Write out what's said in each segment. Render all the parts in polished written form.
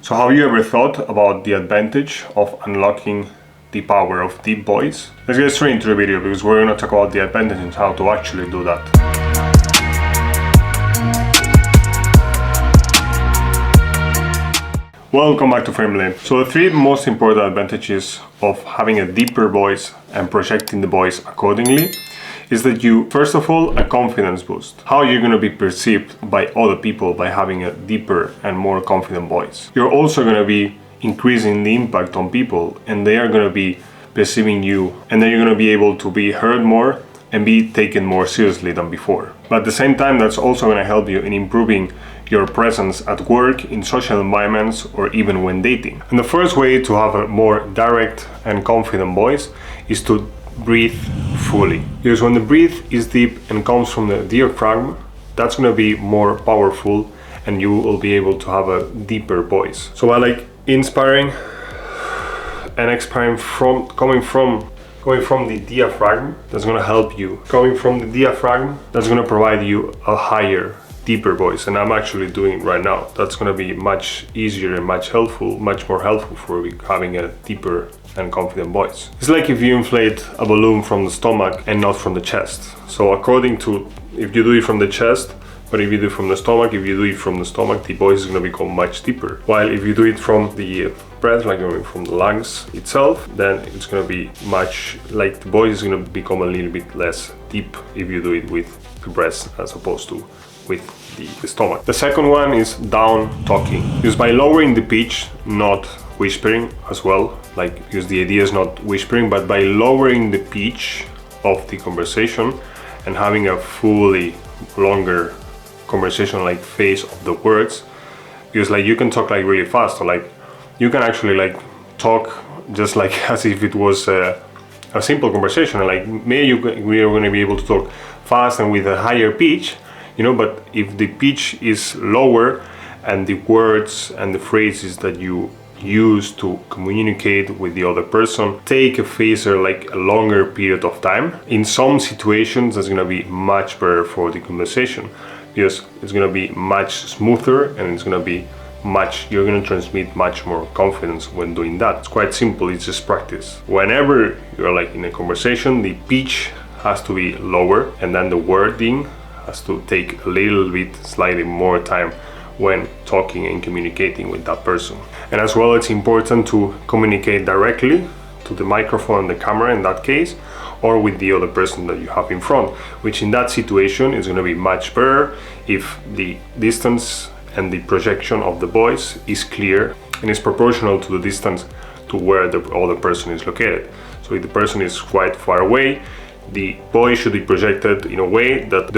So have you ever thought about the advantage of unlocking the power of deep voice? Let's get straight into the video because we're going to talk about the advantage and how to actually do that. Welcome back to Family. So the three most important advantages of having a deeper voice and projecting the voice accordingly is that you, first of all, a confidence boost. How you're going to be perceived by other people by having a deeper and more confident voice. You're also going to be increasing the impact on people and they are going to be perceiving you, and then you're going to be able to be heard more and be taken more seriously than before. But at the same time, that's also going to help you in improving your presence at work, in social environments, or even when dating. And the first way to have a more direct and confident voice is to breathe fully. Because when the breath is deep and comes from the diaphragm, that's going to be more powerful and you will be able to have a deeper voice. So by like inspiring and expiring from coming from the diaphragm, that's going to help you. Coming from the diaphragm, that's going to provide you a higher, deeper voice, and I'm actually doing it right now. That's going to be much easier and much more helpful for having a deeper and confident voice. It's like if you inflate a balloon from the stomach and not from the chest. So according to, if you do it from the chest, but if you do it from the stomach, the voice is going to become much deeper. While if you do it from the breath, like from the lungs itself, then it's going to be much, like the voice is going to become a little bit less deep if you do it with the breath as opposed to with the stomach. The second one is down talking. Because by lowering the pitch, not whispering as well, like, because the idea is not whispering, but by lowering the pitch of the conversation and having a fully longer conversation, like phase of the words, because like you can talk like really fast, or like you can actually like talk just like as if it was a simple conversation, and like maybe we are going to be able to talk fast and with a higher pitch, you know, but if the pitch is lower and the words and the phrases that you use to communicate with the other person take a phase or like a longer period of time, in some situations that's going to be much better for the conversation, because it's going to be much smoother and it's going to be you're going to transmit much more confidence when doing that. It's quite simple, it's just practice. Whenever you're like in a conversation, the pitch has to be lower and then the wording has to take a little bit slightly more time when talking and communicating with that person. And as well, it's important to communicate directly to the microphone and the camera in that case, or with the other person that you have in front, which in that situation is going to be much better if the distance and the projection of the voice is clear and is proportional to the distance to where the other person is located. So if the person is quite far away, the voice should be projected in a way that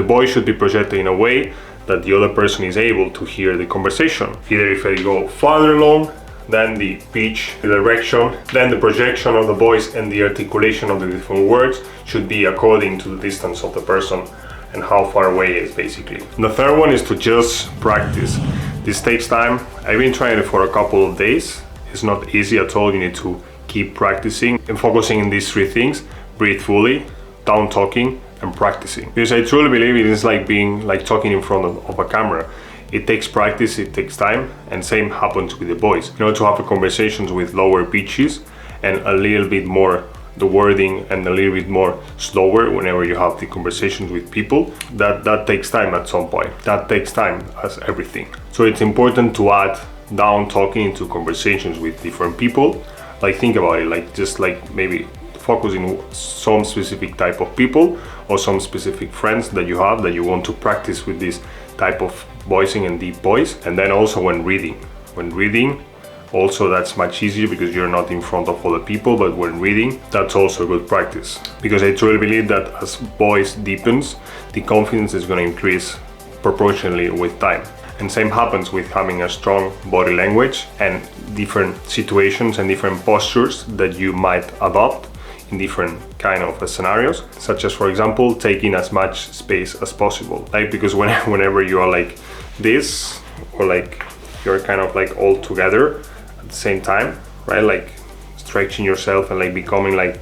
the other person is able to hear the conversation. Either if I go farther along, then the pitch, the direction, then the projection of the voice and the articulation of the different words should be according to the distance of the person and how far away it is basically. And the third one is to just practice. This takes time. I've been trying it for a couple of days. It's not easy at all. You need to keep practicing and focusing on these three things: breathe fully, down talking, and practicing. Because I truly believe it is like being like talking in front of a camera. It takes practice, it takes time, and same happens with the voice. You know, to have conversations with lower pitches and a little bit more the wording and a little bit more slower whenever you have the conversations with people, that takes time at some point. That takes time as everything. So it's important to add down talking into conversations with different people. Like think about it, like just like maybe focusing some specific type of people or some specific friends that you have that you want to practice with this type of voicing and deep voice. And then also when reading also that's much easier because you're not in front of other people, but when reading, that's also good practice. Because I truly believe that as voice deepens, the confidence is going to increase proportionally with time. And same happens with having a strong body language and different situations and different postures that you might adopt in different kind of scenarios, such as for example taking as much space as possible, like because whenever you are like this, or like you're kind of like all together at the same time, right, like stretching yourself and like becoming like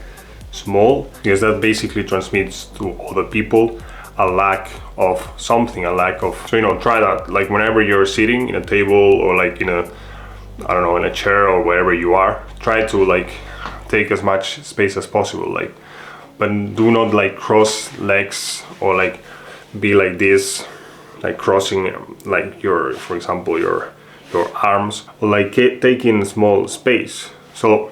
small, because that basically transmits to other people a lack of something, so try that, like whenever you're sitting in a table or like in a I don't know, in a chair or wherever you are, try to like take as much space as possible, like, but do not like cross legs or like be like this, like crossing like your, for example, your arms, or like taking small space. So,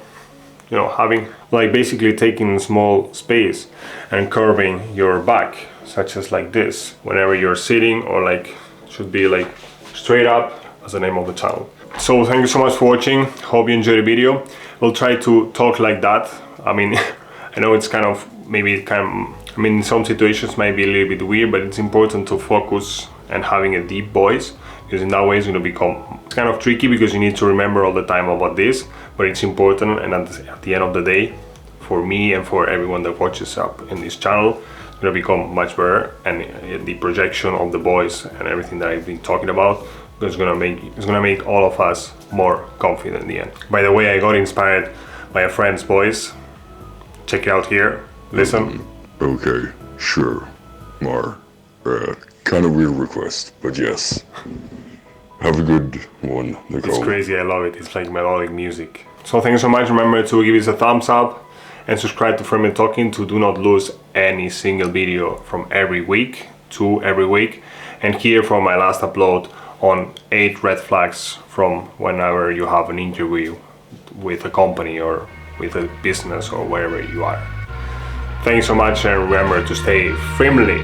you know, having like basically taking small space and curving your back, such as like this, whenever you're sitting, or like should be like straight up, as the name of the channel. So thank you so much for watching. Hope you enjoyed the video. We'll try to talk like that. I mean, I know it's kind of, maybe I mean, in some situations might be a little bit weird, but it's important to focus and having a deep voice, because in that way it's going to become kind of tricky, because you need to remember all the time about this, but it's important. And at the end of the day, for me and for everyone that watches up in this channel, it's going to become much better, and the projection of the voice and everything that I've been talking about is gonna make all of us more confident in the end. By the way, I got inspired by a friend's voice. Check it out here. Listen. Okay, sure. Kind of weird request, but yes. Have a good one, Nicole. It's crazy, I love it. It's like melodic music. So thank you so much. Remember to give us a thumbs up and subscribe to Friendly Talking to do not lose any single video from every week to every week, and hear from my last upload on 8 red flags from whenever you have an interview with a company or with a business or wherever you are. Thanks so much, and remember to stay friendly.